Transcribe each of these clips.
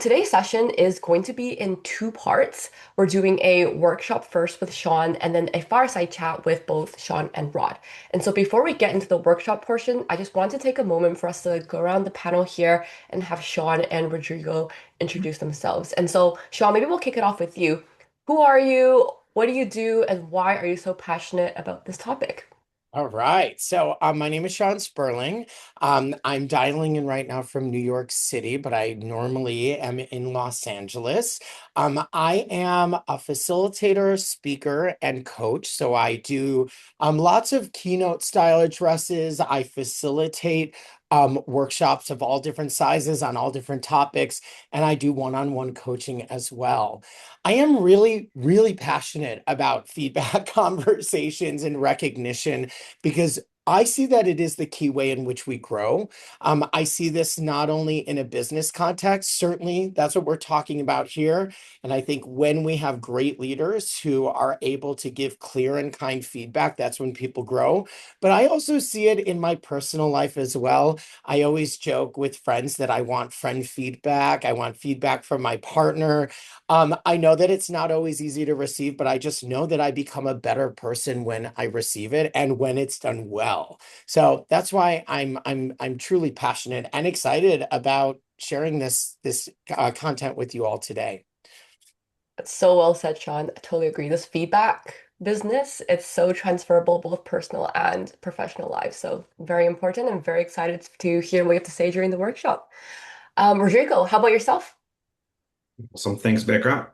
Today's session is going to be in two parts. We're doing a workshop first with Sean and then a fireside chat with both Sean and Rod. And so before we get into the workshop portion, I just want to take a moment for us to go around the panel here and have Sean and Rodrigo introduce themselves. And so, Sean, maybe we'll kick it off with you. Who are you? What do you do? And why are you so passionate about this topic? All right. My name is Sean Sperling. I'm dialing in right now from New York City, but I normally am in Los Angeles. I am a facilitator, speaker, and coach. So I do lots of keynote style addresses. I facilitate workshops of all different sizes on all different topics, and I do one-on-one coaching as well. I am really, really passionate about feedback conversations and recognition because I see that it is the key way in which we grow. I see this not only in a business context, certainly that's what we're talking about here. And I think when we have great leaders who are able to give clear and kind feedback, that's when people grow. But I also see it in my personal life as well. I always joke with friends that I want friend feedback. I want feedback from my partner. I know that it's not always easy to receive, but I just know that I become a better person when I receive it and when it's done well. So that's why I'm truly passionate and excited about sharing this content with you all today. That's so well said, Sean. I totally agree. This feedback business, it's so transferable, both personal and professional lives. So very important and very excited to hear what you have to say during the workshop. Rodrigo, how about yourself? Awesome. Thanks, Becca.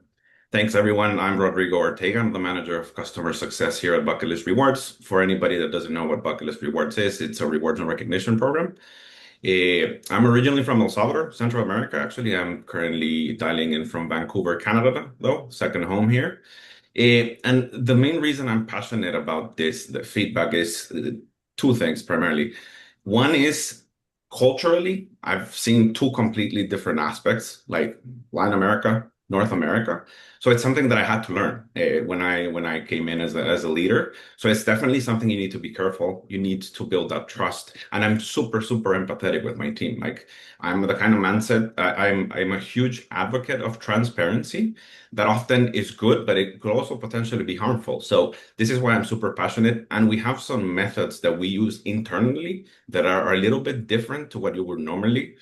Thanks, everyone. I'm Rodrigo Ortega. I'm the manager of customer success here at Bucket List Rewards. For anybody that doesn't know what Bucket List Rewards is, it's a rewards and recognition program. I'm originally from El Salvador, Central America. Actually, I'm currently dialing in from Vancouver, Canada, though, second home here. And the main reason I'm passionate about this, the feedback, is two things primarily. One is culturally, I've seen two completely different aspects, like Latin America, North America. So it's something that I had to learn when I came in as a leader. So it's definitely something you need to be careful. You need to build that trust. And I'm super, super empathetic with my team. Like I'm the kind of mindset, I'm a huge advocate of transparency that often is good, but it could also potentially be harmful. So this is why I'm super passionate. And we have some methods that we use internally that are a little bit different to what you would normally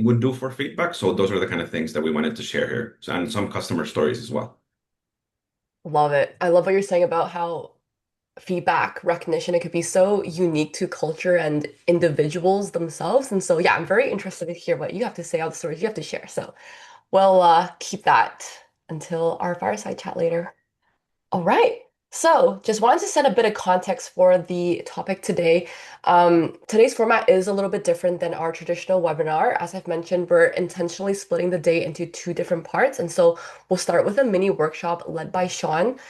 would do for feedback. So those are the kind of things that we wanted to share here, and some customer stories as well. Love it. I love what you're saying about how feedback recognition, it could be so unique to culture and individuals themselves. And so, yeah, I'm very interested to hear what you have to say, all the stories you have to share. So we'll keep that until our fireside chat later. All right. So, just wanted to set a bit of context for the topic today. Today's format is a little bit different than our traditional webinar. As I've mentioned, we're intentionally splitting the day into two different parts. And so, we'll start with a mini workshop led by Sean.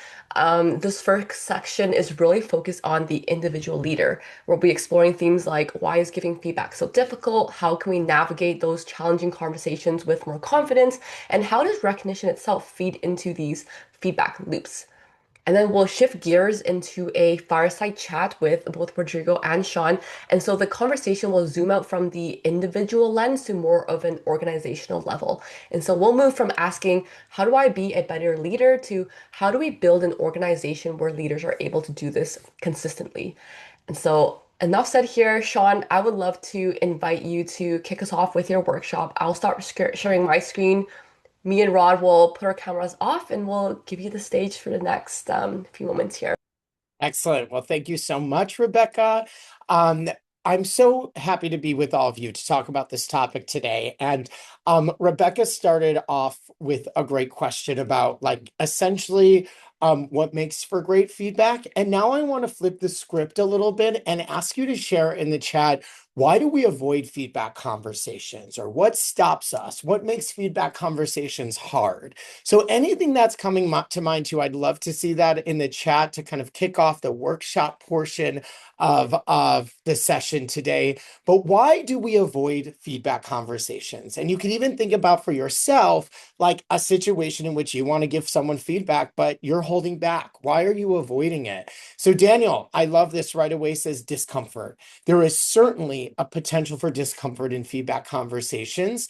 This first section is really focused on the individual leader. We'll be exploring themes like why is giving feedback so difficult? How can we navigate those challenging conversations with more confidence? And how does recognition itself feed into these feedback loops? And then we'll shift gears into a fireside chat with both Rodrigo and Sean. And so the conversation will zoom out from the individual lens to more of an organizational level. And so we'll move from asking, how do I be a better leader, to how do we build an organization where leaders are able to do this consistently? And so enough said here. Sean, I would love to invite you to kick us off with your workshop. I'll start sharing my screen. Me and Rod will put our cameras off and we'll give you the stage for the next few moments here. Excellent. Well, thank you so much, Rebecca. Um, I'm so happy to be with all of you to talk about this topic today. And Rebecca started off with a great question about, like, essentially what makes for great feedback. And now I want to flip the script a little bit and ask you to share in the chat, why do we avoid feedback conversations, or what stops us? What makes feedback conversations hard? So anything that's coming to mind too, I'd love to see that in the chat to kind of kick off the workshop portion of the session today. But why do we avoid feedback conversations? And you can even think about for yourself, like a situation in which you want to give someone feedback, but you're holding back. Why are you avoiding it? So Daniel, I love this right away, says discomfort. There is certainly a potential for discomfort in feedback conversations,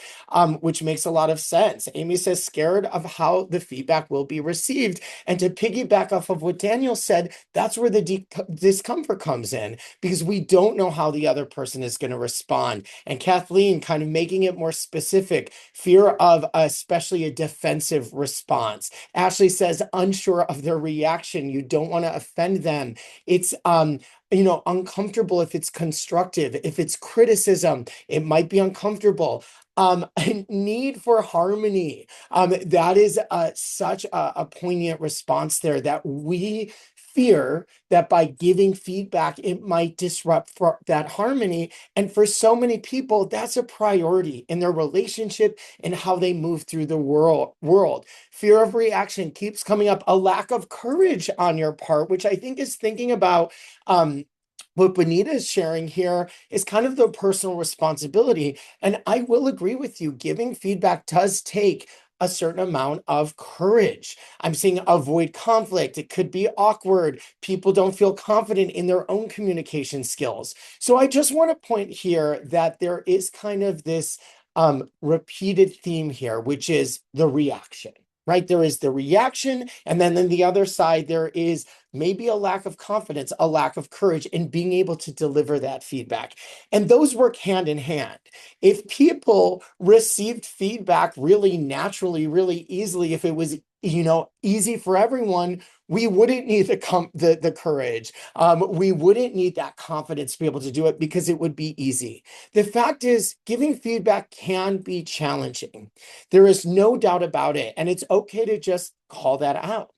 which makes a lot of sense. Amy says, scared of how the feedback will be received. And to piggyback off of what Daniel said, that's where the discomfort comes in, because we don't know how the other person is going to respond. And Kathleen kind of making it more specific, fear of especially a defensive response. Ashley says, unsure of their reaction. You don't want to offend them. It's uncomfortable if it's constructive. If it's criticism, it might be uncomfortable. Need for harmony. That is such a poignant response there, that we fear that by giving feedback, it might disrupt that harmony. And for so many people, that's a priority in their relationship and how they move through the world. Fear of reaction keeps coming up. A lack of courage on your part, which I think is thinking about what Benita is sharing here is kind of the personal responsibility. And I will agree with you, giving feedback does take a certain amount of courage. I'm saying avoid conflict. It could be awkward. People don't feel confident in their own communication skills. So I just want to point here that there is kind of this repeated theme here, which is the reaction. Right? There is the reaction, and then on the other side, there is maybe a lack of confidence, a lack of courage in being able to deliver that feedback. And those work hand in hand. If people received feedback really naturally, really easily, if it was easy for everyone, we wouldn't need the courage. We wouldn't need that confidence to be able to do it, because it would be easy. The fact is, giving feedback can be challenging. There is no doubt about it. And it's okay to just call that out.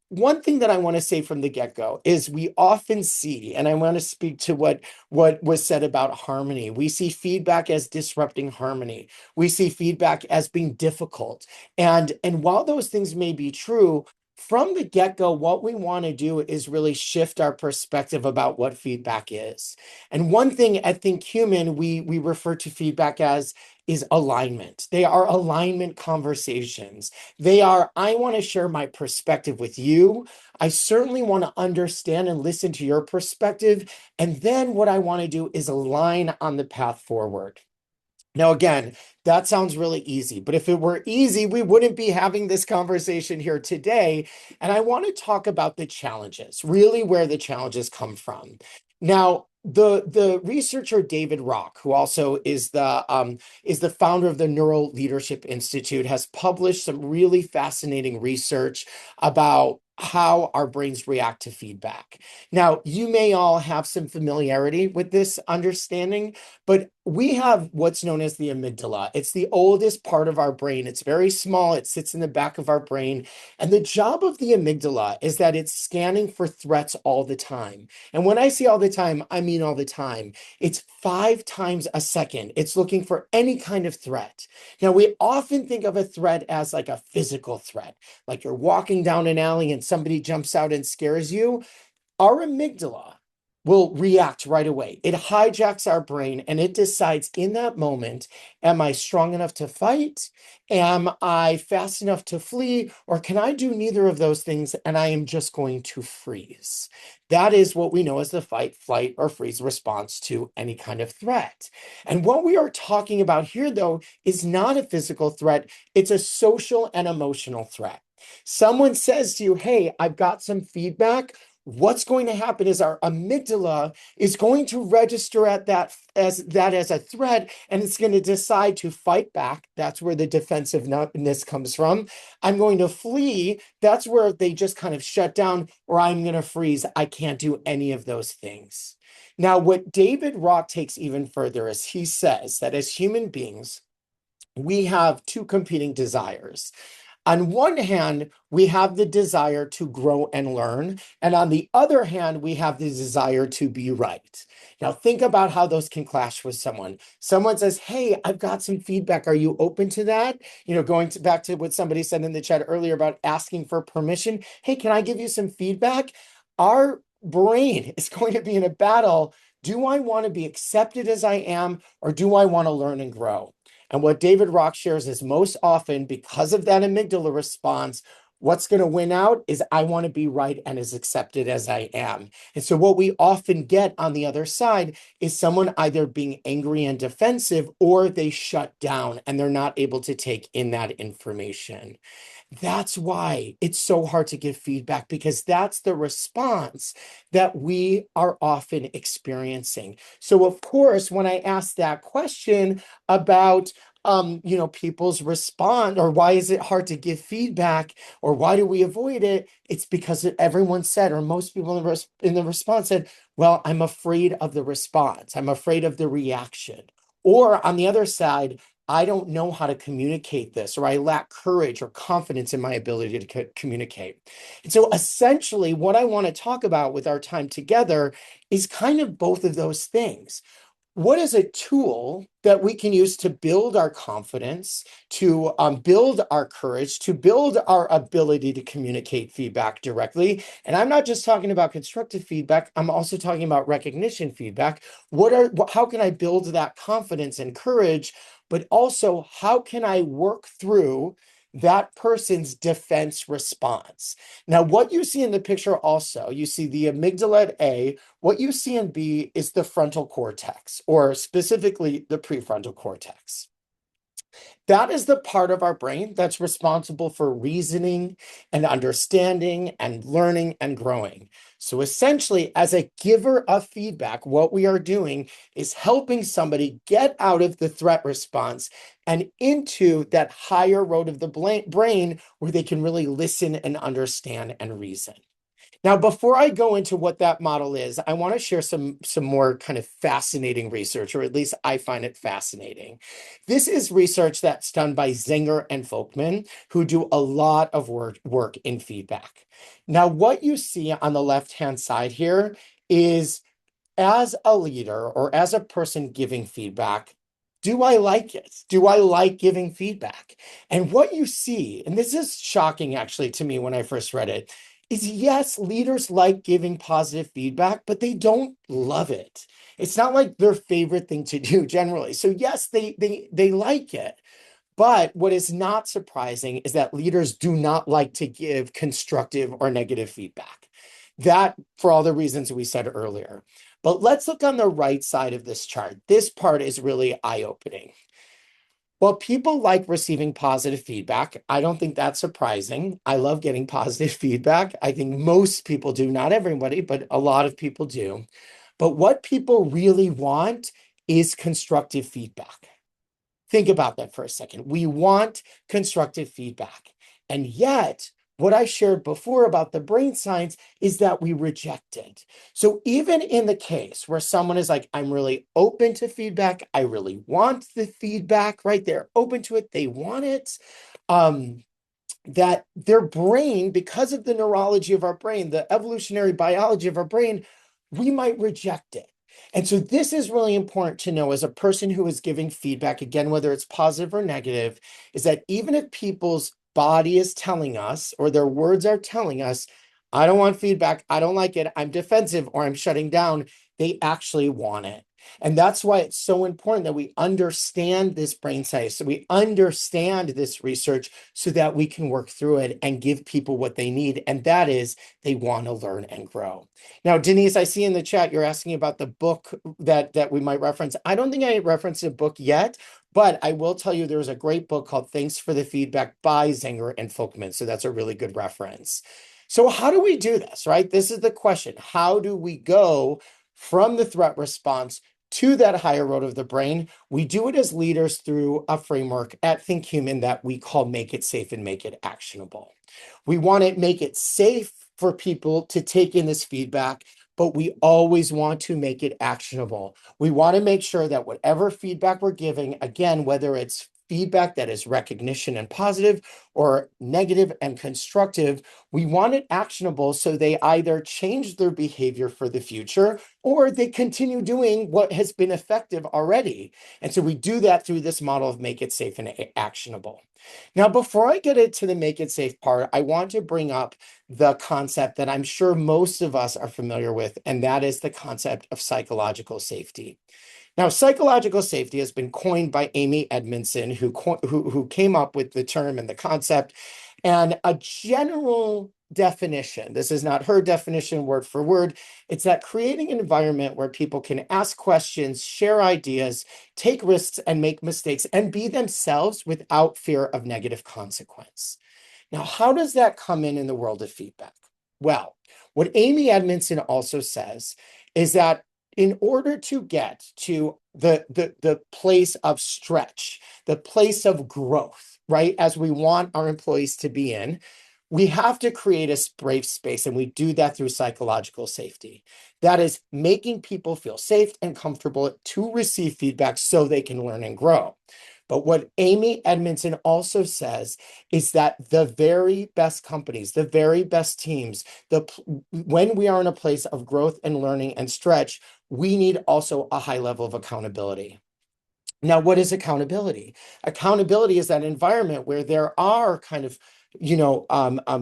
One thing that I want to say from the get-go is we often see, and I want to speak to what was said about harmony. We see feedback as disrupting harmony. We see feedback as being difficult. And while those things may be true, from the get-go, what we want to do is really shift our perspective about what feedback is. And one thing at ThinkHuman, we refer to feedback as is alignment. They are alignment conversations. They are, I want to share my perspective with you. I certainly want to understand and listen to your perspective. And then what I want to do is align on the path forward. Now, again, that sounds really easy, but if it were easy, we wouldn't be having this conversation here today. And I want to talk about the challenges, really where the challenges come from. Now, the researcher David Rock, who also is the founder of the Neural Leadership Institute, has published some really fascinating research about how our brains react to feedback. Now, you may all have some familiarity with this understanding, but we have what's known as the amygdala. It's the oldest part of our brain. It's very small. It sits in the back of our brain. And the job of the amygdala is that it's scanning for threats all the time. And when I say all the time, I mean all the time. It's 5 times a second. It's looking for any kind of threat. Now, we often think of a threat as like a physical threat, like you're walking down an alley and somebody jumps out and scares you. Our amygdala will react right away. It hijacks our brain and it decides in that moment, am I strong enough to fight? Am I fast enough to flee? Or can I do neither of those things and I am just going to freeze? That is what we know as the fight, flight, or freeze response to any kind of threat. And what we are talking about here, though, is not a physical threat. It's a social and emotional threat. Someone says to you, hey, I've got some feedback. What's going to happen is our amygdala is going to register at that as a threat, and it's going to decide to fight back. That's where the defensiveness comes from. I'm going to flee. That's where they just kind of shut down, or I'm going to freeze. I can't do any of those things. Now, what David Rock takes even further is he says that as human beings, we have 2 competing desires. On one hand, we have the desire to grow and learn. And on the other hand, we have the desire to be right. Now, think about how those can clash with someone. Someone says, hey, I've got some feedback. Are you open to that? Back to what somebody said in the chat earlier about asking for permission. Hey, can I give you some feedback? Our brain is going to be in a battle. Do I want to be accepted as I am, or do I want to learn and grow? And what David Rock shares is most often, because of that amygdala response, What's going to win out is I want to be right and as accepted as I am. And so what we often get on the other side is someone either being angry and defensive, or they shut down and they're not able to take in that information. That's why it's so hard to give feedback, because that's the response that we are often experiencing. So, of course, when I ask that question about people's response, or why is it hard to give feedback, or why do we avoid it? It's because everyone said, or most people in the response said, well, I'm afraid of the response. I'm afraid of the reaction. Or on the other side, I don't know how to communicate this, or I lack courage or confidence in my ability to communicate. And so essentially, what I want to talk about with our time together is kind of both of those things. What is a tool that we can use to build our confidence, to build our courage, to build our ability to communicate feedback directly? And I'm not just talking about constructive feedback, I'm also talking about recognition feedback. How can I build that confidence and courage? But also, how can I work through that person's defense response? Now, what you see in the picture also, you see the amygdala at A. What you see in B is the frontal cortex, or specifically the prefrontal cortex. That is the part of our brain that's responsible for reasoning and understanding and learning and growing. So essentially, as a giver of feedback, what we are doing is helping somebody get out of the threat response and into that higher road of the brain where they can really listen and understand and reason. Now, before I go into what that model is, I want to share some more kind of fascinating research, or at least I find it fascinating. This is research that's done by Zinger and Folkman, who do a lot of work in feedback. Now, what you see on the left-hand side here is, as a leader or as a person giving feedback, do I like it? Do I like giving feedback? And what you see, and this is shocking actually to me when I first read it, is yes, leaders like giving positive feedback, but they don't love it. It's not like their favorite thing to do generally. So yes, they like it. But what is not surprising is that leaders do not like to give constructive or negative feedback. That, for all the reasons we said earlier. But let's look on the right side of this chart. This part is really eye-opening. Well, people like receiving positive feedback. I don't think that's surprising. I love getting positive feedback. I think most people do, not everybody, but a lot of people do. But what people really want is constructive feedback. Think about that for a second. We want constructive feedback. And yet, what I shared before about the brain science is that we reject it. So even in the case where someone is like, I'm really open to feedback, I really want the feedback, right? They're open to it, they want it. That their brain, because of the neurology of our brain, the evolutionary biology of our brain, we might reject it. And so this is really important to know as a person who is giving feedback, again, whether it's positive or negative, is that even if people's body is telling us, or their words are telling us, I don't want feedback, I don't like it, I'm defensive, or I'm shutting down, they actually want it. And that's why it's so important that we understand this brain science, so we understand this research so that we can work through it and give people what they need. And that is, they want to learn and grow. Now, Denise, I see in the chat you're asking about the book that we might reference. I don't think I referenced a book yet, but I will tell you there's a great book called Thanks for the Feedback by Zinger and Folkman. So that's a really good reference. So how do we do this, right? This is the question. How do we go from the threat response to that higher road of the brain? We do it as leaders through a framework at ThinkHuman that we call Make It Safe and Make It Actionable. We want to make it safe for people to take in this feedback, but we always want to make it actionable. We want to make sure that whatever feedback we're giving, again, whether it's feedback that is recognition and positive, or negative and constructive, we want it actionable so they either change their behavior for the future, or they continue doing what has been effective already. And so we do that through this model of Make It Safe and Actionable. Now, before I get into the Make It Safe part, I want to bring up the concept that I'm sure most of us are familiar with, and that is the concept of psychological safety. Now, psychological safety has been coined by Amy Edmondson, who came up with the term and the concept. And a general definition, this is not her definition word for word, it's that creating an environment where people can ask questions, share ideas, take risks, and make mistakes, and be themselves without fear of negative consequence. Now, how does that come in the world of feedback? Well, what Amy Edmondson also says is that in order to get to the place of stretch, the place of growth, right, as we want our employees to be in, we have to create a brave space, and we do that through psychological safety. That is making people feel safe and comfortable to receive feedback so they can learn and grow. But what Amy Edmondson also says is that the very best companies, the very best teams, when we are in a place of growth and learning and stretch, we need also a high level of accountability. Now, what is accountability? Accountability is that environment where there are kind of,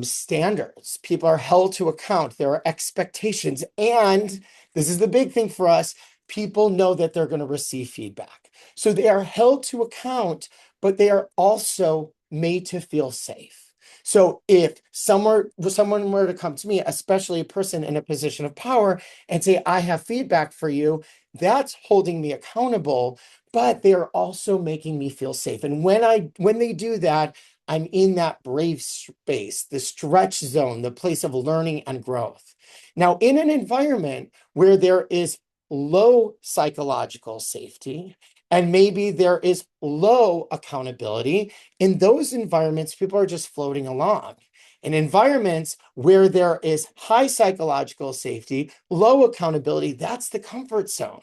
standards. People are held to account. There are expectations. And this is the big thing for us. People know that they're going to receive feedback. So they are held to account, but they are also made to feel safe. So if someone were to come to me, especially a person in a position of power, and say, I have feedback for you, that's holding me accountable, but they are also making me feel safe. And when they do that, I'm in that brave space, the stretch zone, the place of learning and growth. Now, in an environment where there is low psychological safety, and maybe there is low accountability, in those environments, people are just floating along. In environments where there is high psychological safety, low accountability, that's the comfort zone.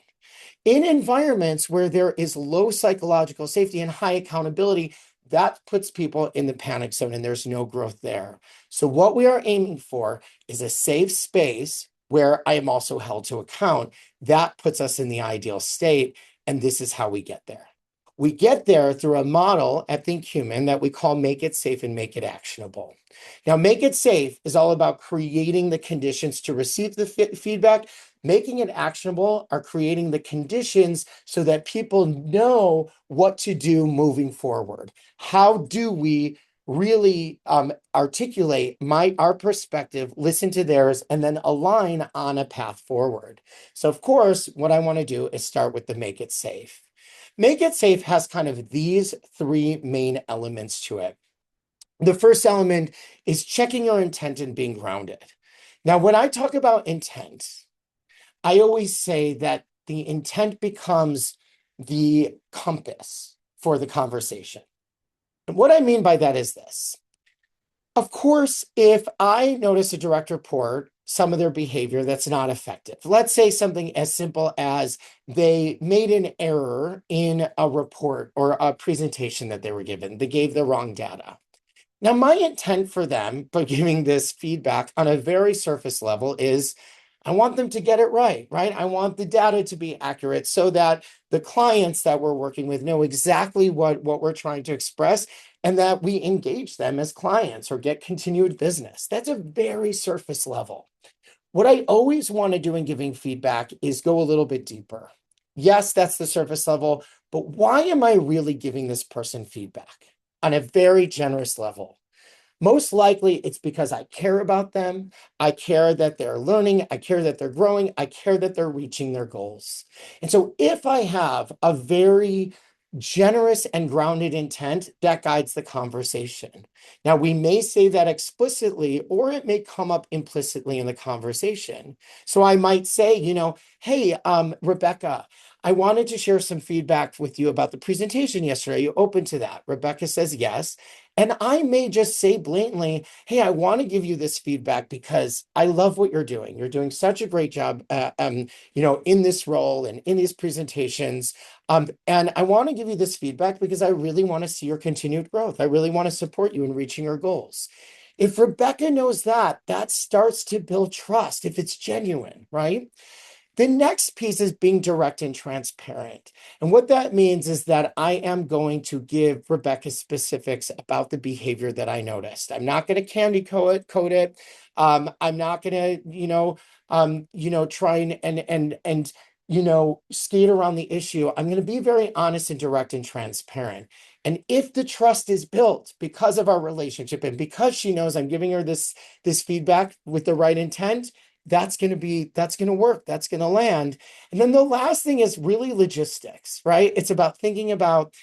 In environments where there is low psychological safety and high accountability, that puts people in the panic zone and there's no growth there. So what we are aiming for is a safe space where I am also held to account. That puts us in the ideal state, and this is how we get there. We get there through a model at ThinkHuman that we call Make It Safe and Make It Actionable. Now, Make It Safe is all about creating the conditions to receive the feedback. Making it actionable are creating the conditions so that people know what to do moving forward. How do we really articulate our perspective, listen to theirs, and then align on a path forward? So, of course, what I want to do is start with the Make It Safe. Make It Safe has kind of these three main elements to it. The first element is checking your intent and being grounded. Now, when I talk about intent, I always say that the intent becomes the compass for the conversation. And what I mean by that is this. Of course, if I notice a direct report, some of their behavior that's not effective, let's say something as simple as they made an error in a report or a presentation that they were given, they gave the wrong data. Now, my intent for them by giving this feedback on a very surface level is I want them to get it right? I want the data to be accurate so that the clients that we're working with know exactly what we're trying to express and that we engage them as clients or get continued business. That's a very surface level. What I always want to do in giving feedback is go a little bit deeper. Yes, that's the surface level, but why am I really giving this person feedback on a very generous level? Most likely it's because I care about them. I care that they're learning. I care that they're growing. I care that they're reaching their goals. And so if I have a very generous and grounded intent, that guides the conversation. Now, we may say that explicitly, or it may come up implicitly in the conversation. So I might say, hey, Rebecca, I wanted to share some feedback with you about the presentation yesterday. Are you open to that? Rebecca says yes. And I may just say blatantly, hey, I want to give you this feedback because I love what you're doing. You're doing such a great job, in this role and in these presentations. And I want to give you this feedback because I really want to see your continued growth. I really want to support you in reaching your goals. If Rebecca knows that, that starts to build trust if it's genuine, right? The next piece is being direct and transparent. And what that means is that I am going to give Rebecca specifics about the behavior that I noticed. I'm not going to candy code it. I'm not going to, try and skate around the issue. I'm going to be very honest and direct and transparent. And if the trust is built because of our relationship and because she knows I'm giving her this feedback with the right intent, that's going to work. That's going to land. And then the last thing is really logistics, right? It's about thinking about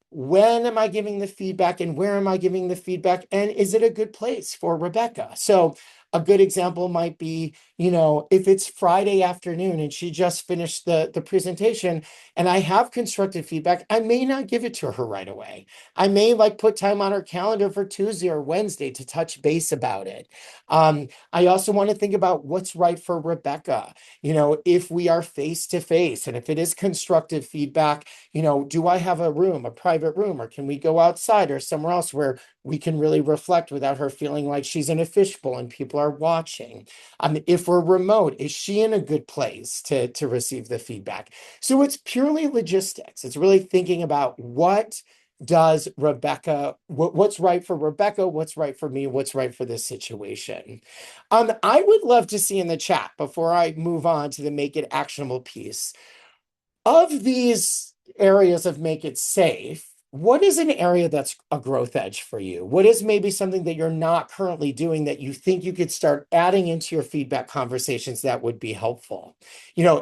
when am I giving the feedback and where am I giving the feedback? And is it a good place for Rebecca? So a good example might be, if it's Friday afternoon and she just finished the presentation and I have constructive feedback, I may not give it to her right away. I may put time on her calendar for Tuesday or Wednesday to touch base about it. I also want to think about what's right for Rebecca. If we are face to face and if it is constructive feedback, do I have a private room, or can we go outside or somewhere else where we can really reflect without her feeling like she's in a fishbowl and people are watching? If we're remote, is she in a good place to receive the feedback? So it's purely logistics. It's really thinking about what's right for Rebecca, what's right for me, what's right for this situation. I would love to see in the chat before I move on to the make it actionable piece. Of these areas of make it safe, what is an area that's a growth edge for you? What is maybe something that you're not currently doing that you think you could start adding into your feedback conversations that would be helpful?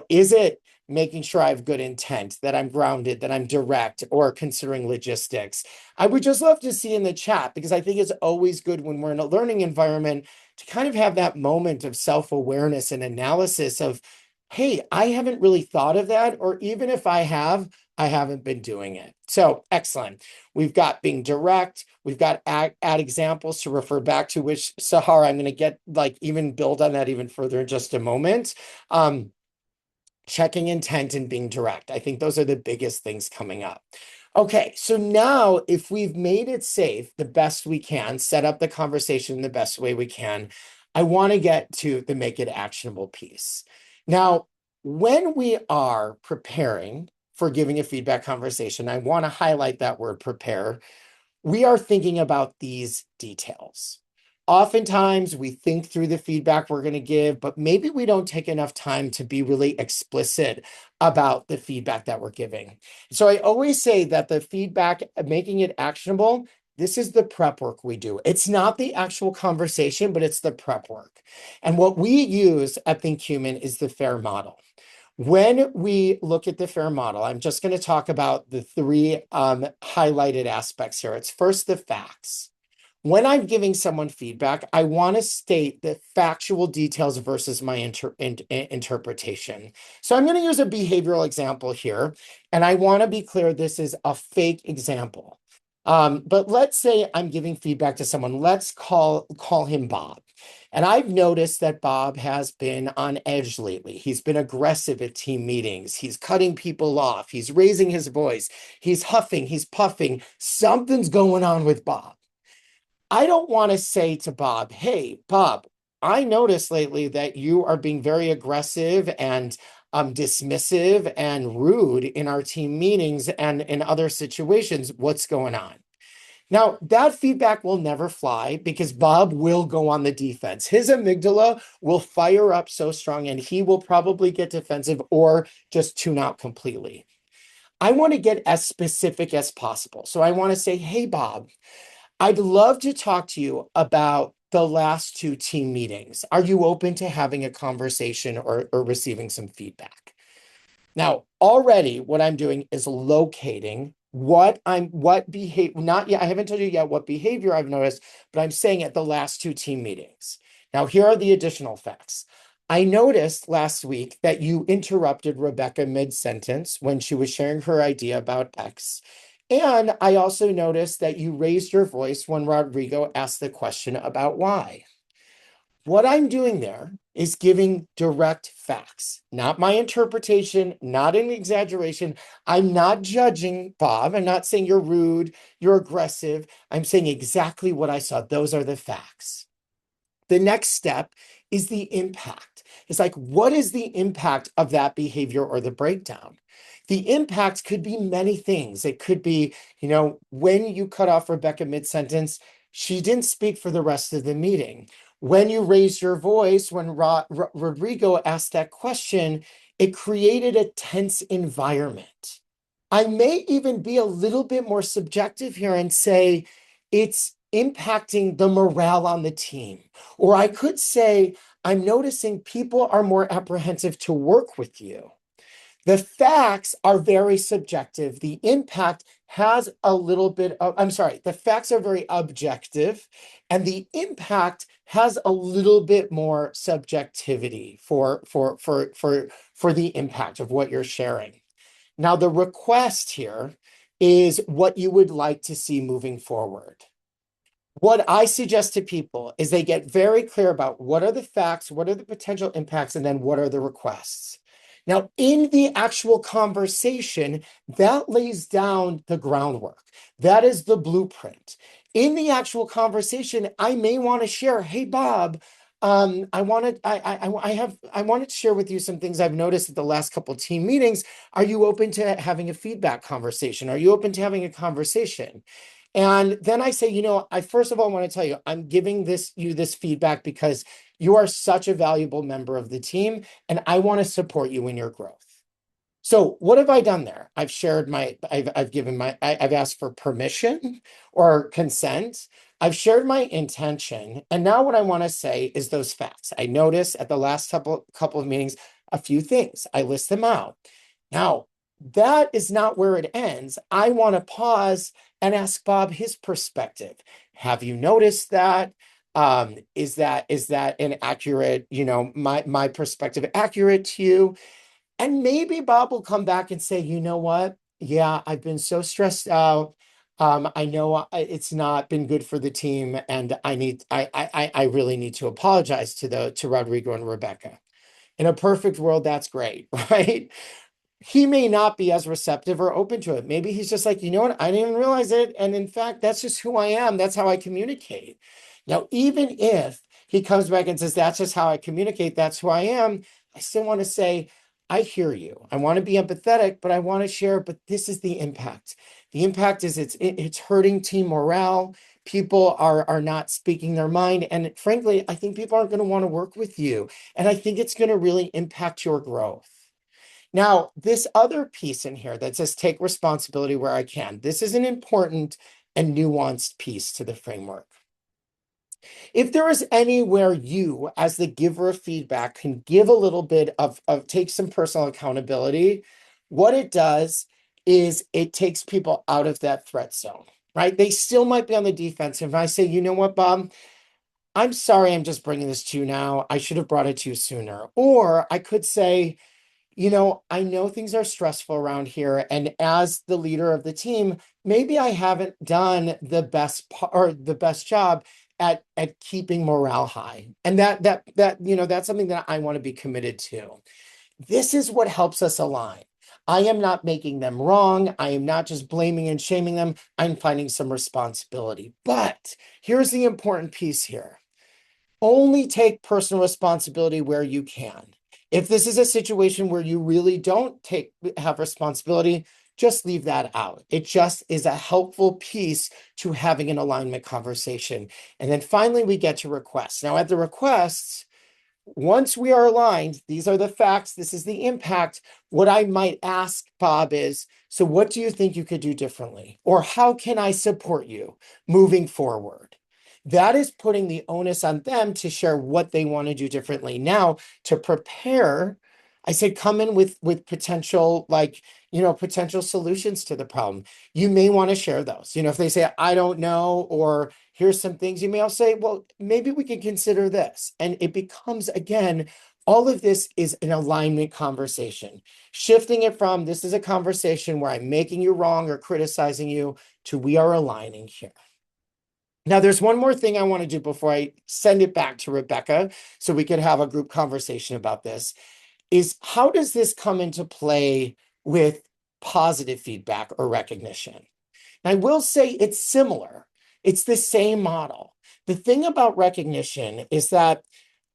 Is it making sure I have good intent, that I'm grounded, that I'm direct, or considering logistics? I would just love to see in the chat, because I think it's always good when we're in a learning environment to kind of have that moment of self-awareness and analysis of, hey, I haven't really thought of that, or even if I have, I haven't been doing it. So excellent. We've got being direct. We've got add examples to refer back to, which Sahar, I'm going to get even build on that even further in just a moment. Checking intent and being direct. I think those are the biggest things coming up. Okay, so now if we've made it safe the best we can, set up the conversation the best way we can, I want to get to the make it actionable piece. Now, when we are preparing for giving a feedback conversation, I want to highlight that word prepare. We are thinking about these details. Oftentimes, we think through the feedback we're going to give, but maybe we don't take enough time to be really explicit about the feedback that we're giving. So I always say that the feedback, making it actionable, this is the prep work we do. It's not the actual conversation, but it's the prep work. And what we use at ThinkHuman is the FAIR model. When we look at the FAIR model, I'm just going to talk about the three highlighted aspects here. It's first the facts. When I'm giving someone feedback, I want to state the factual details versus my interpretation. So I'm going to use a behavioral example here, and I want to be clear, this is a fake example. But let's say I'm giving feedback to someone. Let's call him Bob. And I've noticed that Bob has been on edge lately. He's been aggressive at team meetings. He's cutting people off. He's raising his voice. He's huffing. He's puffing. Something's going on with Bob. I don't want to say to Bob, hey, Bob, I noticed lately that you are being very aggressive and dismissive and rude in our team meetings and in other situations. What's going on? Now, that feedback will never fly because Bob will go on the defense. His amygdala will fire up so strong and he will probably get defensive or just tune out completely. I want to get as specific as possible. So I want to say, hey, Bob, I'd love to talk to you about the last two team meetings. Are you open to having a conversation or receiving some feedback? Now, already what I'm doing is locating what behavior, not yet, I haven't told you yet what behavior I've noticed, but I'm saying at the last two team meetings. Now, here are the additional facts. I noticed last week that you interrupted Rebecca mid-sentence when she was sharing her idea about X. And I also noticed that you raised your voice when Rodrigo asked the question about Y. What I'm doing there is giving direct facts, not my interpretation, not an exaggeration. I'm not judging Bob. I'm not saying you're rude, you're aggressive. I'm saying exactly what I saw. Those are the facts. The next step is the impact. It's like, what is the impact of that behavior or the breakdown? The impact could be many things. It could be, when you cut off Rebecca mid-sentence, she didn't speak for the rest of the meeting. When you raised your voice, when Rodrigo asked that question, it created a tense environment. I may even be a little bit more subjective here and say it's impacting the morale on the team. Or I could say, I'm noticing people are more apprehensive to work with you. The facts are very subjective. The impact has a little bit of, I'm sorry, the facts are very objective, and the impact has a little bit more subjectivity for the impact of what you're sharing. Now, the request here is what you would like to see moving forward. What I suggest to people is they get very clear about what are the facts, what are the potential impacts, and then what are the requests. Now, in the actual conversation, that lays down the groundwork. That is the blueprint. In the actual conversation, I may want to share, hey, Bob, I wanted to share with you some things I've noticed at the last couple team meetings. Are you open to having a feedback conversation? Are you open to having a conversation? And then I say, I first of all want to tell you, I'm giving you this feedback because you are such a valuable member of the team, and I want to support you in your growth. So what have I done there? I've shared I've asked for permission or consent. I've shared my intention. And now what I want to say is those facts. I noticed at the last couple of meetings, a few things. I list them out. Now, that is not where it ends. I want to pause and ask Bob his perspective. Have you noticed that? Is that an accurate, my perspective accurate to you? And maybe Bob will come back and say, you know what? Yeah, I've been so stressed out. I know it's not been good for the team, and I really need to apologize to Rodrigo and Rebecca. In a perfect world, that's great, right? He may not be as receptive or open to it. Maybe he's just like, you know what? I didn't even realize it. And in fact, that's just who I am. That's how I communicate. Now, even if he comes back and says, that's just how I communicate, that's who I am, I still want to say, I hear you. I want to be empathetic, but I want to share, but this is the impact. The impact is it's hurting team morale. People are not speaking their mind. And frankly, I think people aren't going to want to work with you. And I think it's going to really impact your growth. Now, this other piece in here that says take responsibility where I can, this is an important and nuanced piece to the framework. If there is anywhere you, as the giver of feedback, can give a little bit of take some personal accountability, what it does is it takes people out of that threat zone, right? They still might be on the defensive. I say, you know what, Bob? I'm sorry, I'm just bringing this to you now. I should have brought it to you sooner. Or I could say, I know things are stressful around here. And as the leader of the team, maybe I haven't done the best job at keeping morale high. And that's something that I want to be committed to. This is what helps us align. I am not making them wrong. I am not just blaming and shaming them. I'm finding some responsibility. But here's the important piece here. Only take personal responsibility where you can. If this is a situation where you really don't have responsibility, just leave that out. It just is a helpful piece to having an alignment conversation. And then finally, we get to requests. Now, at the requests, once we are aligned, these are the facts, this is the impact. What I might ask Bob is, so what do you think you could do differently? Or how can I support you moving forward? That is putting the onus on them to share what they want to do differently. Now, to prepare, I said, come in with potential, potential solutions to the problem. You may want to share those. If they say, I don't know, or here's some things, you may also say, well, maybe we can consider this. And it becomes, again, all of this is an alignment conversation, shifting it from this is a conversation where I'm making you wrong or criticizing you to we are aligning here. Now, there's one more thing I want to do before I send it back to Rebecca so we could have a group conversation about this, is how does this come into play with positive feedback or recognition? And I will say it's similar. It's the same model. The thing about recognition is that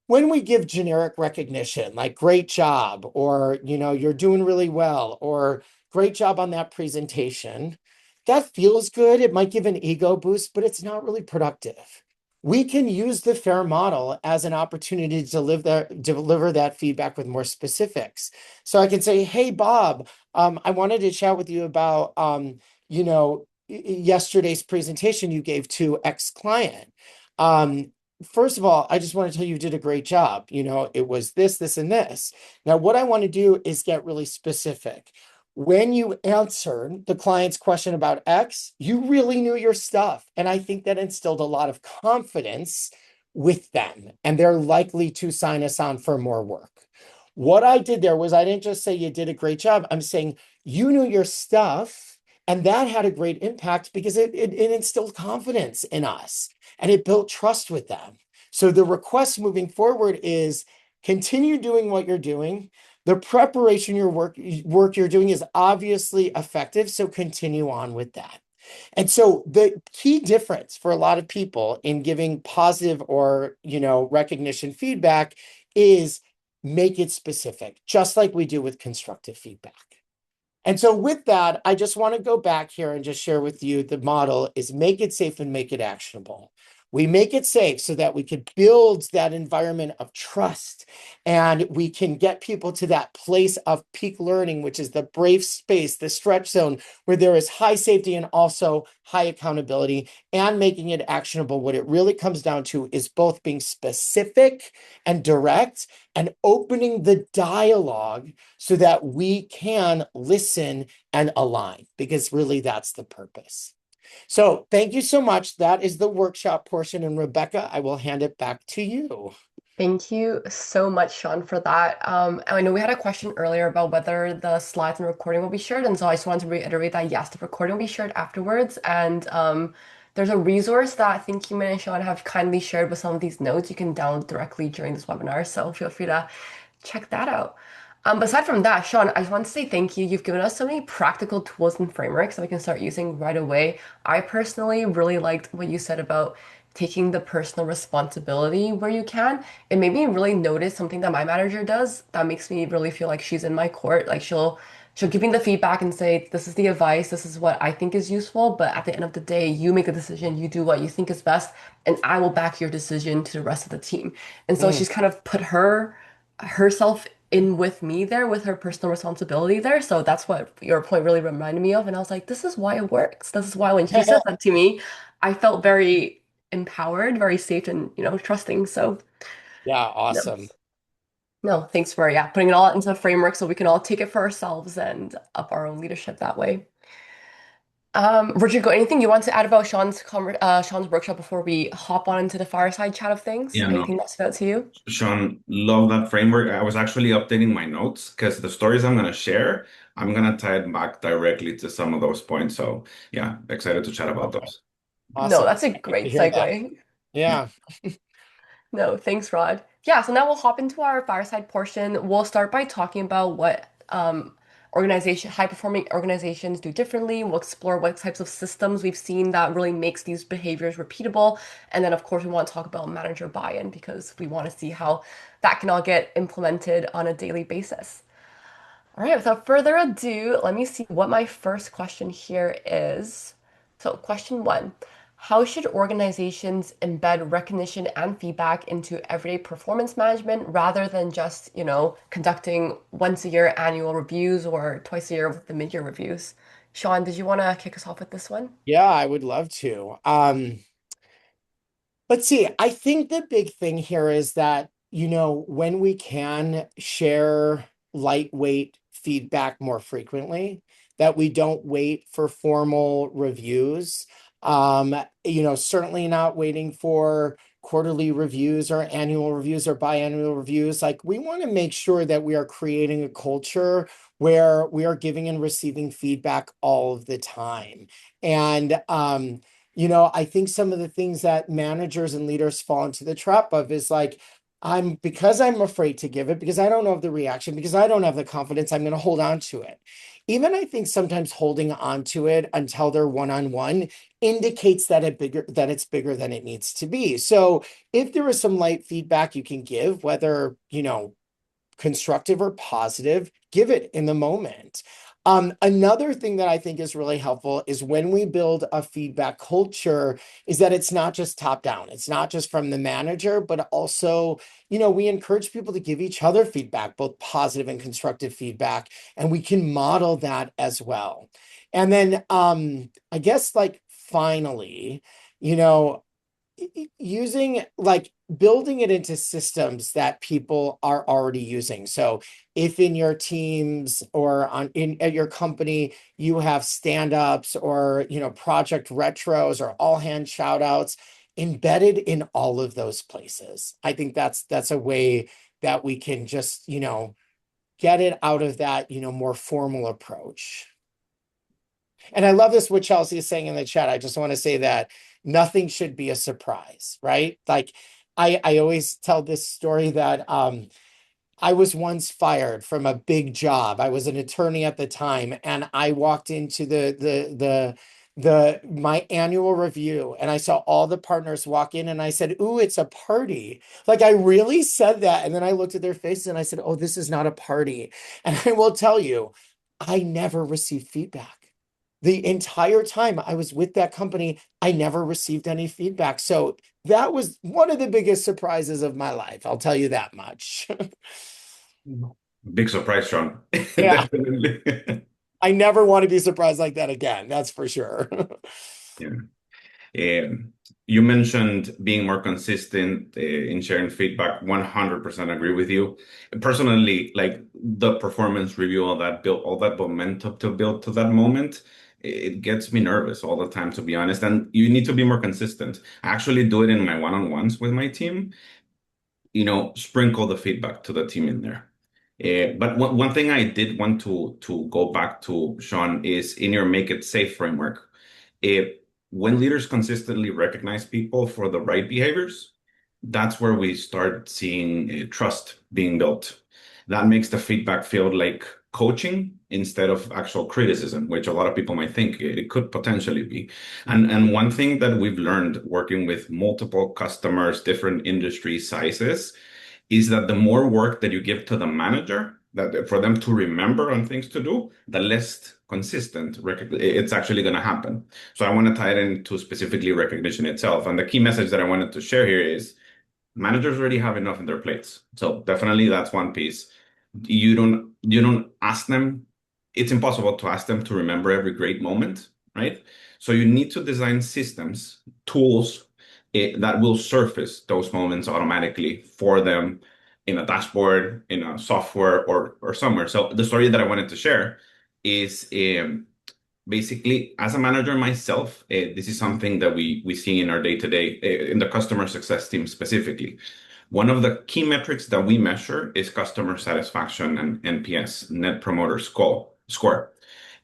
when we give generic recognition, like great job, or, you're doing really well, or great job on that presentation, that feels good. It might give an ego boost, but it's not really productive. we can use the FAIR model as an opportunity to deliver that feedback with more specifics. So I can say, hey, Bob, I wanted to chat with you about, yesterday's presentation you gave to X client. Um, First of all, I just want to tell you, you did a great job. It was this, this, and this. Now, what I want to do is get really specific. When you answered the client's question about X, you really knew your stuff. And I think that instilled a lot of confidence with them, and they're likely to sign us on for more work. What I did there was I didn't just say you did a great job. I'm saying you knew your stuff, and that had a great impact because it instilled confidence in us and it built trust with them. So the request moving forward is continue doing what you're doing. The preparation your work you're doing is obviously effective, so continue on with that. And so the key difference for a lot of people in giving positive or, recognition feedback is make it specific, just like we do with constructive feedback. And so with that, I just want to go back here and just share with you the model is make it safe and make it actionable. We make it safe so that we can build that environment of trust and we can get people to that place of peak learning, which is the brave space, the stretch zone, where there is high safety and also high accountability and making it actionable. What it really comes down to is both being specific and direct and opening the dialogue so that we can listen and align, because really that's the purpose. So thank you so much. That is the workshop portion. And Rebecca, I will hand it back to you. Thank you so much, Sean, for that. I know we had a question earlier about whether the slides and recording will be shared, and so I just wanted to reiterate that yes, the recording will be shared afterwards. And there's a resource that I think you and Sean have kindly shared with some of these notes you can download directly during this webinar. So feel free to check that out. But aside from that, Sean, I just want to say thank you. You've given us so many practical tools and frameworks that we can start using right away. I personally really liked what you said about taking the personal responsibility where you can. It made me really notice something that my manager does that makes me really feel like she's in my court. Like she'll give me the feedback and say, this is the advice, this is what I think is useful, but at the end of the day, you make a decision, you do what you think is best, and I will back your decision to the rest of the team. And so Mm. she's kind of put herself in with me there with her personal responsibility there. So that's what your point really reminded me of. And I was like, this is why it works. This is why when she said that to me, I felt very empowered, very safe and, trusting. So Yeah, no. awesome. No, thanks for putting it all into a framework so we can all take it for ourselves and up our own leadership that way. Rodrigo, anything you want to add about Sean's workshop before we hop on into the fireside chat of things? Yeah, no. Anything that stood out to you? Sean, love that framework. I was actually updating my notes because the stories I'm going to share, I'm going to tie it back directly to some of those points. So, yeah, excited to chat about Okay, those. No, awesome. that's a Good to great hear that. segue. Yeah. No, thanks, Rod. Yeah, so now we'll hop into our fireside portion. We'll start by talking about what high-performing organizations do differently. We'll explore what types of systems we've seen that really makes these behaviors repeatable. And then, of course, we want to talk about manager buy-in because we want to see how that can all get implemented on a daily basis. All right, without further ado, let me see what my first question here is. So, question one, how should organizations embed recognition and feedback into everyday performance management rather than just, conducting once a year annual reviews or twice a year with the mid-year reviews? Sean, did you want to kick us off with this one? Yeah, I would love to. Let's see. I think the big thing here is that, when we can share lightweight feedback more frequently, that we don't wait for formal reviews. Certainly not waiting for quarterly reviews or annual reviews or biannual reviews. Like, we want to make sure that we are creating a culture where we are giving and receiving feedback all of the time. And I think some of the things that managers and leaders fall into the trap of is like, because I'm afraid to give it, because I don't know of the reaction, because I don't have the confidence, I'm going to hold on to it. Even I think sometimes holding on to it until they're one-on-one indicates that it's bigger than it needs to be. So if there is some light feedback you can give, whether, constructive or positive, give it in the moment. Another thing that I think is really helpful is when we build a feedback culture, is that it's not just top down. It's not just from the manager, but also, we encourage people to give each other feedback, both positive and constructive feedback, and we can model that as well. And then I guess like finally, you know, using like building it into systems that people are already using. So if in your teams or at your company you have stand-ups or project retros or all hand shout outs embedded in all of those places. I think that's a way that we can just, get it out of that, more formal approach. And I love this what Chelsea is saying in the chat. I just want to say that nothing should be a surprise, right? Like I always tell this story that I was once fired from a big job. I was an attorney at the time, and I walked into the my annual review, and I saw all the partners walk in, and I said, "Ooh, it's a party." Like I really said that, and then I looked at their faces and I said, "Oh, this is not a party." And I will tell you, I never received feedback. The entire time I was with that company, I never received any feedback. So that was one of the biggest surprises of my life. I'll tell you that much. Big surprise, Sean. Yeah, Definitely. I never want to be surprised like that again. That's for sure. Yeah. Um, you mentioned being more consistent in sharing feedback. 100% agree with you. Personally, like the performance review, all that momentum to build to that moment, it gets me nervous all the time, to be honest. And you need to be more consistent. I actually do it in my one-on-ones with my team. Sprinkle the feedback to the team in there. But one thing I did want to go back to, Sean, is in your Make It Safe framework. When leaders consistently recognize people for the right behaviors, that's where we start seeing trust being built. That makes the feedback feel like coaching instead of actual criticism, which a lot of people might think it could potentially be. And one thing that we've learned working with multiple customers, different industry sizes, is that the more work that you give to the manager, that for them to remember on things to do, the less consistent it's actually going to happen. So I want to tie it into specifically recognition itself. And the key message that I wanted to share here is managers already have enough in their plates. So definitely that's one piece. You don't ask them, it's impossible to ask them to remember every great moment, right? So you need to design systems, tools that will surface those moments automatically for them in a dashboard, in a software, or somewhere. So the story that I wanted to share is basically, as a manager myself, this is something that we see in our day-to-day in the customer success team specifically. One of the key metrics that we measure is customer satisfaction and NPS, Net Promoter Score.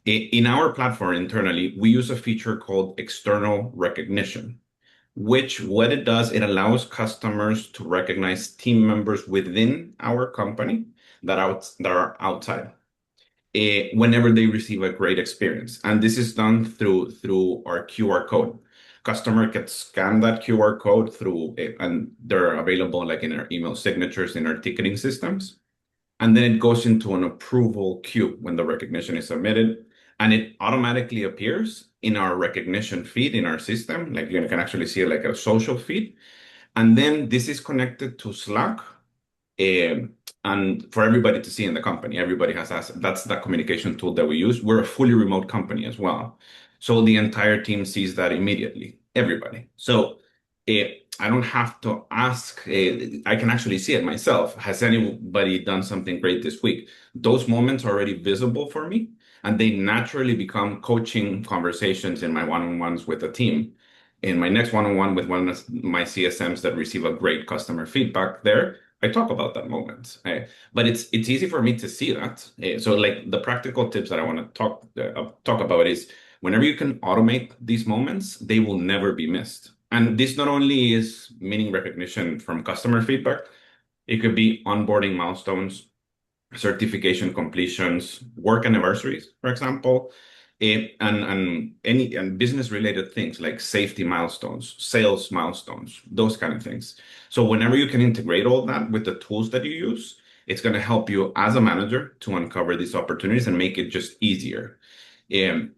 In our platform internally, we use a feature called external recognition, which what it does, it allows customers to recognize team members within our company that are outside whenever they receive a great experience. And this is done through our QR code. Customer can scan that QR code through it, and they're available like in our email signatures in our ticketing systems. And then it goes into an approval queue when the recognition is submitted. And it automatically appears in our recognition feed in our system. Like you can actually see it like a social feed. And then this is connected to Slack um, and for everybody to see in the company. Everybody has access. That's the communication tool that we use. We're a fully remote company as well. So the entire team sees that immediately, everybody. So I don't have to ask, I can actually see it myself. Has anybody done something great this week? Those moments are already visible for me, and they naturally become coaching conversations in my one-on-ones with the team. In my next one-on-one with one of my CSMs that receive a great customer feedback there, I talk about that moment, but it's easy for me to see that. So, like the practical tips that I want to talk about is whenever you can automate these moments, they will never be missed. And this not only is meaning recognition from customer feedback, it could be onboarding milestones, certification completions, work anniversaries, for example, and business related things like safety milestones, sales milestones, those kind of things. So whenever you can integrate all that with the tools that you use, It's going to help you as a manager to uncover these opportunities and make it just easier. Um,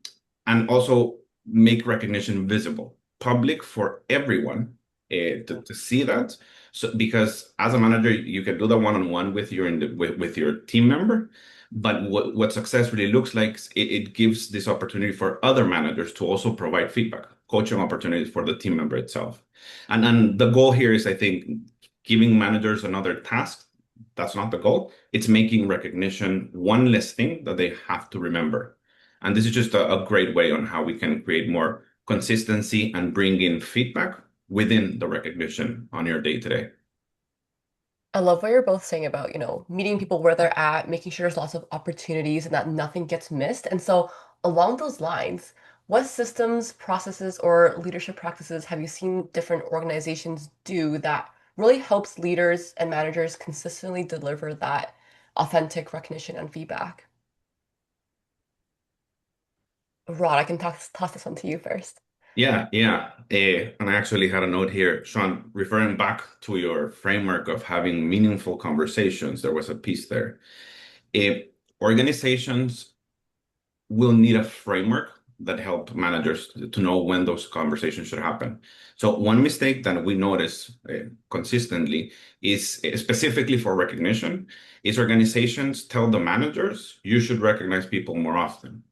and also make recognition visible, public for everyone to see that. So because as a manager, you can do the one-on-one with with your team member, but what success really looks like, it gives this opportunity for other managers to also provide feedback, coaching opportunities for the team member itself. And then the goal here is, I think, giving managers another task. That's not the goal. It's making recognition one less thing that they have to remember. And this is just a great way on how we can create more consistency and bring in feedback within the recognition on your day to day. I love what you're both saying about, meeting people where they're at, making sure there's lots of opportunities and that nothing gets missed. And so, along those lines, what systems, processes, or leadership practices have you seen different organizations do that really helps leaders and managers consistently deliver that authentic recognition and feedback? Rod, I can toss this one to you first. Yeah, yeah. And I actually had a note here, Sean, referring back to your framework of having meaningful conversations, there was a piece there. Eh, Organizations will need a framework that help managers to know when those conversations should happen. So one mistake that we notice consistently is specifically for recognition is organizations tell the managers you should recognize people more often.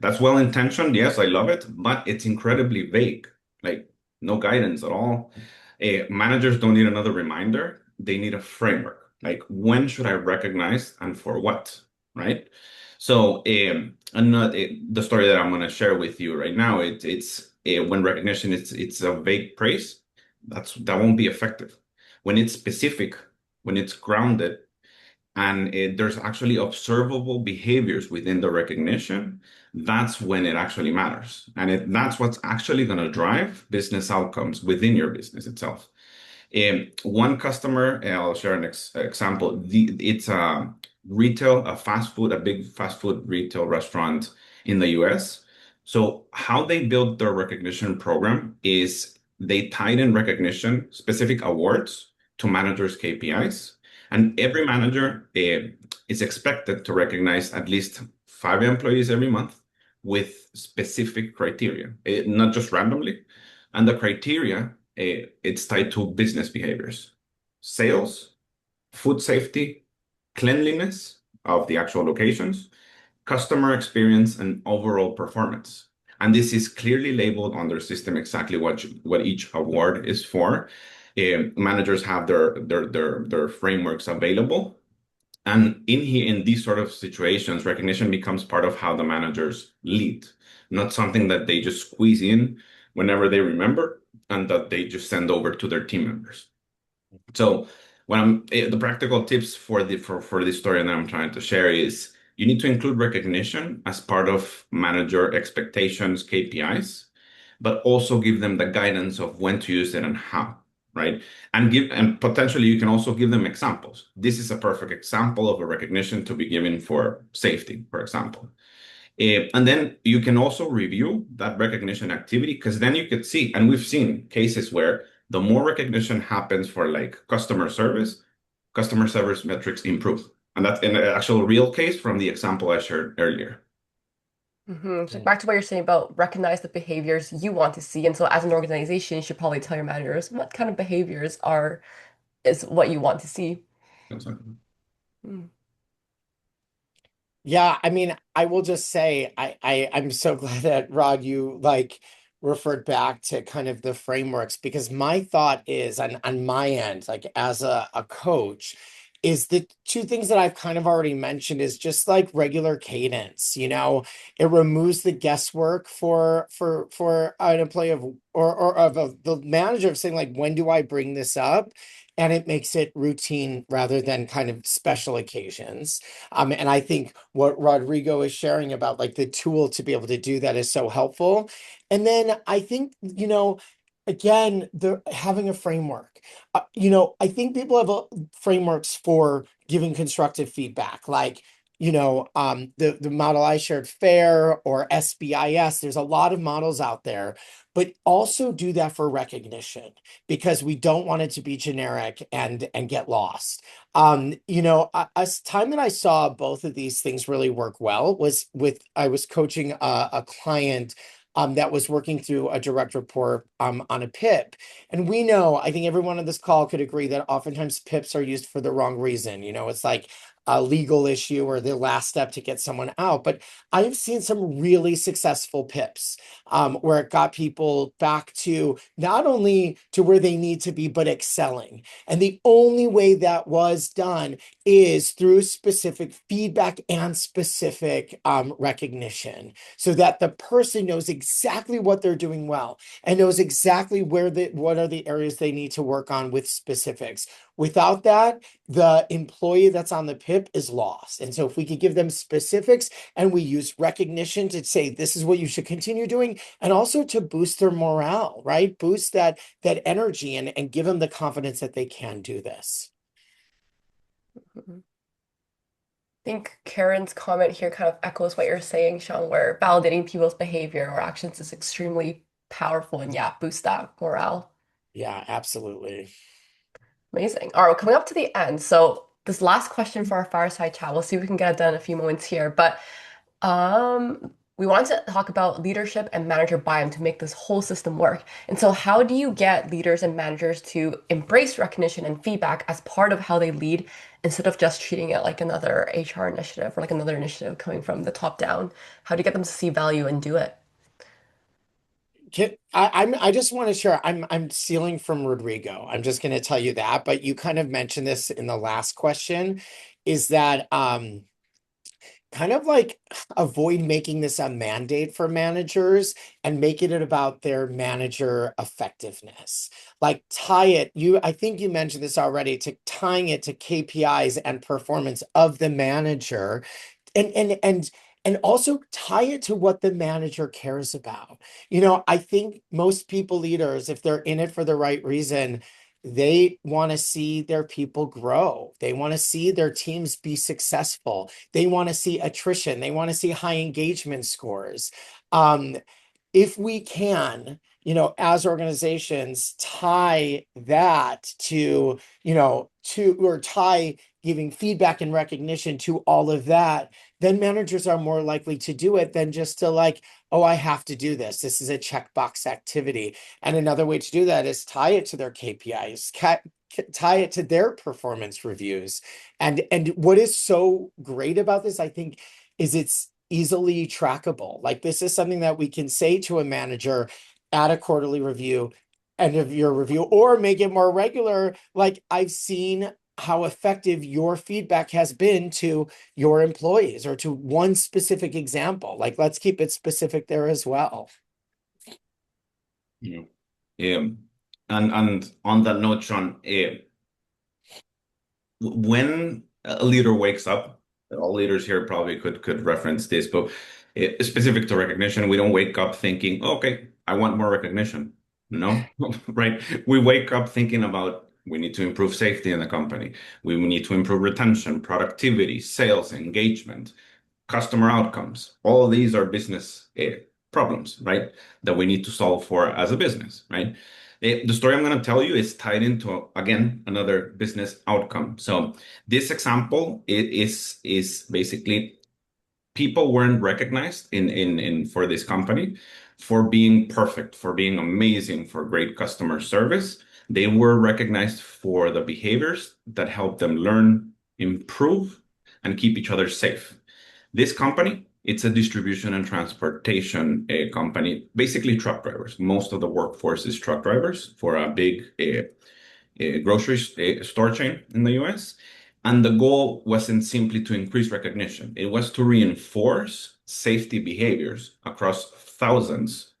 That's well intentioned. Yes, I love it, but it's incredibly vague. Like no guidance at all. Managers don't need another reminder. They need a framework. Like when should I recognize and for what, right? So, the story that I'm going to share with you right now, it's when recognition it's a vague praise. That won't be effective. When it's specific, when it's grounded, and there's actually observable behaviors within the recognition, that's when it actually matters. And that's what's actually going to drive business outcomes within your business itself. One customer, I'll share an example. It's a fast food, a big fast food retail restaurant in the US. So how they built their recognition program is they tied in recognition, specific awards to managers' KPIs. And every manager is expected to recognize at least 5 employees every month with specific criteria, not just randomly. And the criteria it's tied to business behaviors, sales, food safety, cleanliness of the actual locations, customer experience, and overall performance. And this is clearly labeled on their system exactly what each award is for. Managers have their frameworks available. And in these sort of situations, recognition becomes part of how the managers lead, not something that they just squeeze in whenever they remember and that they just send over to their team members. So the practical tips for this story that I'm trying to share is you need to include recognition as part of manager expectations, KPIs, but also give them the guidance of when to use it and how, right? And potentially you can also give them examples. This is a perfect example of a recognition to be given for safety, for example. And then you can also review that recognition activity because then you could see, and we've seen cases where the more recognition happens for like customer service metrics improve. And that's an actual real case from the example I shared earlier. So back to what you're saying about recognize the behaviors you want to see. And so as an organization, you should probably tell your managers what kind of behaviors is what you want to see. Mm. Yeah, I mean, I will just say I'm so glad that Rod, you like referred back to kind of the frameworks because my thought is on my end, like as a coach, is the two things that I've kind of already mentioned is just like regular cadence, it removes the guesswork for an employee or of the manager of saying like, when do I bring this up? And it makes it routine rather than kind of special occasions. And I think what Rodrigo is sharing about like the tool to be able to do that is so helpful. And then I think, again, the having a framework. I think people have frameworks for giving constructive feedback, like the model I shared, FAIR or SBIS. There's a lot of models out there, but also do that for recognition because we don't want it to be generic and get lost. A time that I saw both of these things really work well was with I was coaching a client that was working through a direct report on a PIP. And we know, I think everyone on this call could agree that oftentimes PIPs are used for the wrong reason. It's like a legal issue or the last step to get someone out. But I have seen some really successful PIPs where it got people back to not only to where they need to be, but excelling. And the only way that was done is through specific feedback and specific recognition so that the person knows exactly what they're doing well and knows exactly what are the areas they need to work on with specifics. Without that, the employee that's on the PIP is lost. And so if we could give them specifics and we use recognition to say this is what you should continue doing, and also to boost their morale, right? Boost that energy and give them the confidence that they can do this. Mhm. I think Karen's comment here kind of echoes what you're saying, Sean, where validating people's behavior or actions is extremely powerful and yeah, boost that morale. Yeah, absolutely. Amazing. All right, we're coming up to the end. So this last question for our fireside chat, we'll see if we can get it done in a few moments here. But we want to talk about leadership and manager buy-in to make this whole system work. And so how do you get leaders and managers to embrace recognition and feedback as part of how they lead instead of just treating it like another HR initiative or like another initiative coming from the top down? How do you get them to see value and do it? I just want to share. I'm stealing from Rodrigo. I'm just going to tell you that. But you kind of mentioned this in the last question, is that kind of like avoid making this a mandate for managers and making it about their manager effectiveness. Like I think you mentioned this already, to tying it to KPIs and performance of the manager and also tie it to what the manager cares about. I think most people leaders, if they're in it for the right reason, they want to see their people grow. They want to see their teams be successful. They want to see attrition. They want to see high engagement scores. Um, if we can, as organizations, tie that or tie giving feedback and recognition to all of that, then managers are more likely to do it than just to like, oh, I have to do this. This is a checkbox activity. And another way to do that is tie it to their KPIs, tie it to their performance reviews. And what is so great about this, I think, is it's easily trackable. Like this is something that we can say to a manager at a quarterly review, end of year review, or make it more regular. Like I've seen how effective your feedback has been to your employees or to one specific example. Like let's keep it specific there as well. Yeah. And on that note, Sean, when a leader wakes up, all leaders here probably could reference this, but specific to recognition, we don't wake up thinking, "Oh, okay, I want more recognition." No, right? We wake up thinking about we need to improve safety in the company. We need to improve retention, productivity, sales, engagement, customer outcomes. All of these are business problems, right? That we need to solve for as a business, right? The story I'm going to tell you is tied into, again, another business outcome. So this example is basically people weren't recognized in for this company for being perfect, for being amazing, for great customer service. They were recognized for the behaviors that help them learn, improve, and keep each other safe. This company, it's a distribution and transportation company, basically truck drivers. Most of the workforce is truck drivers for a big grocery store chain in the US. And the goal wasn't simply to increase recognition, it was to reinforce safety behaviors across thousands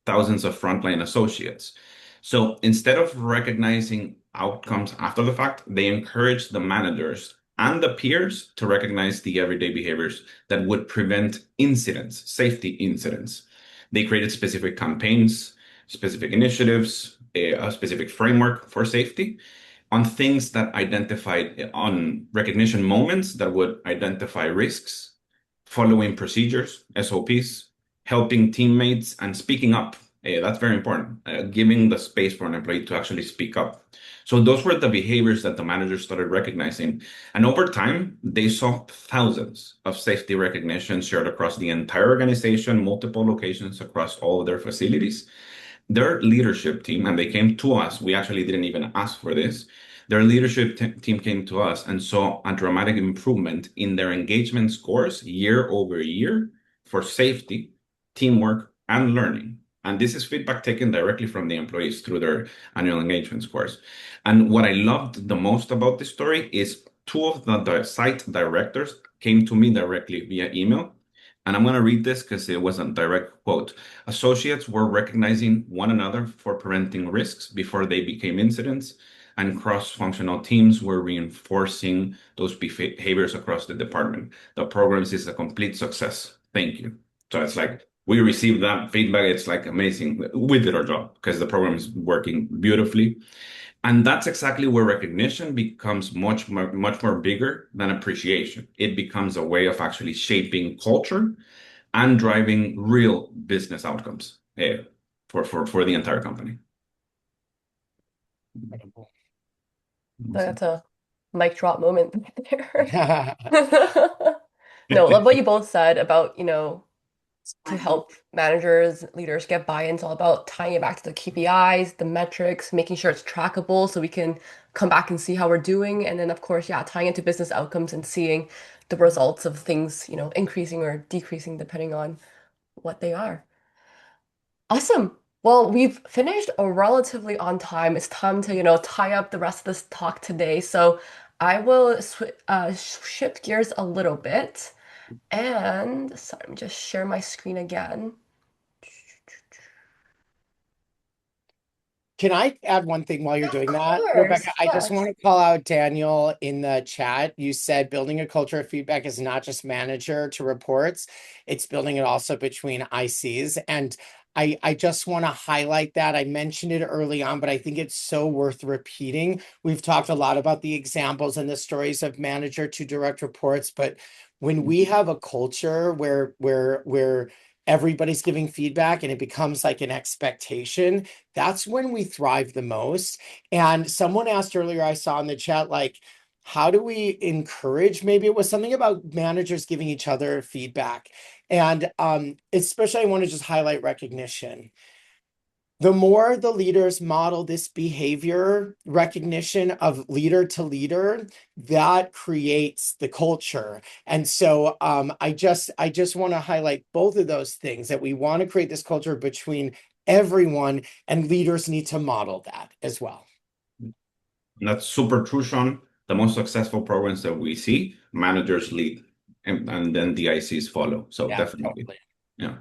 of frontline associates. So instead of recognizing outcomes after the fact, they encouraged the managers and the peers to recognize the everyday behaviors that would prevent incidents, safety incidents. They created specific campaigns, specific initiatives, a specific framework for safety on things that identified on recognition moments that would identify risks, following procedures, SOPs, helping teammates, and speaking up That's very important. Giving the space for an employee to actually speak up. So those were the behaviors that the managers started recognizing. And over time, they saw thousands of safety recognitions shared across the entire organization, multiple locations across all of their facilities. Their leadership team, and they came to us, we actually didn't even ask for this. Their leadership team came to us and saw a dramatic improvement in their engagement scores year over year for safety, teamwork, and learning. And this is feedback taken directly from the employees through their annual engagement scores. And what I loved the most about this story is two of the site directors came to me directly via email. And I'm going to read this because it was a direct quote. Associates were recognizing one another for preventing risks before they became incidents, and cross-functional teams were reinforcing those behaviors across the department. The program is a complete success. Thank you. So it's like we received that feedback. It's like amazing. We did our job because the program is working beautifully. And that's exactly where recognition becomes much more bigger than appreciation. It becomes a way of actually shaping culture and driving real business outcomes for the entire company. Incredible. Awesome. That's a mic drop moment right there. No, love what you both said about, to help managers, leaders get buy-in. It's all about tying it back to the KPIs, the metrics, making sure it's trackable so we can come back and see how we're doing. And then, of course, yeah, tying it to business outcomes and seeing the results of things, increasing or decreasing depending on what they are. Awesome. Well, we've finished relatively on time. It's time to, tie up the rest of this talk today. So I will sw shift gears a little bit. And sorry, let me just share my screen again. Can I add one thing while you're Of doing that, Rebecca? course, I just want yes. to call out Daniel in the chat. You said building a culture of feedback is not just manager to reports, it's building it also between ICs. And I just want to highlight that. I mentioned it early on, but I think it's so worth repeating. We've talked a lot about the examples and the stories of manager to direct reports, but when we have a culture where everybody's giving feedback and it becomes like an expectation, that's when we thrive the most. And someone asked earlier, I saw in the chat, like, how do we encourage? Maybe it was something about managers giving each other feedback. And especially, I want to just highlight recognition. The more the leaders model this behavior recognition of leader to leader, that creates the culture. And so I just want to highlight both of those things, that we want to create this culture between everyone, and leaders need to model that as well. And that's super true, Sean. The most successful programs that we see, managers lead, and then the ICs follow. So Yeah, definitely. totally. Yeah.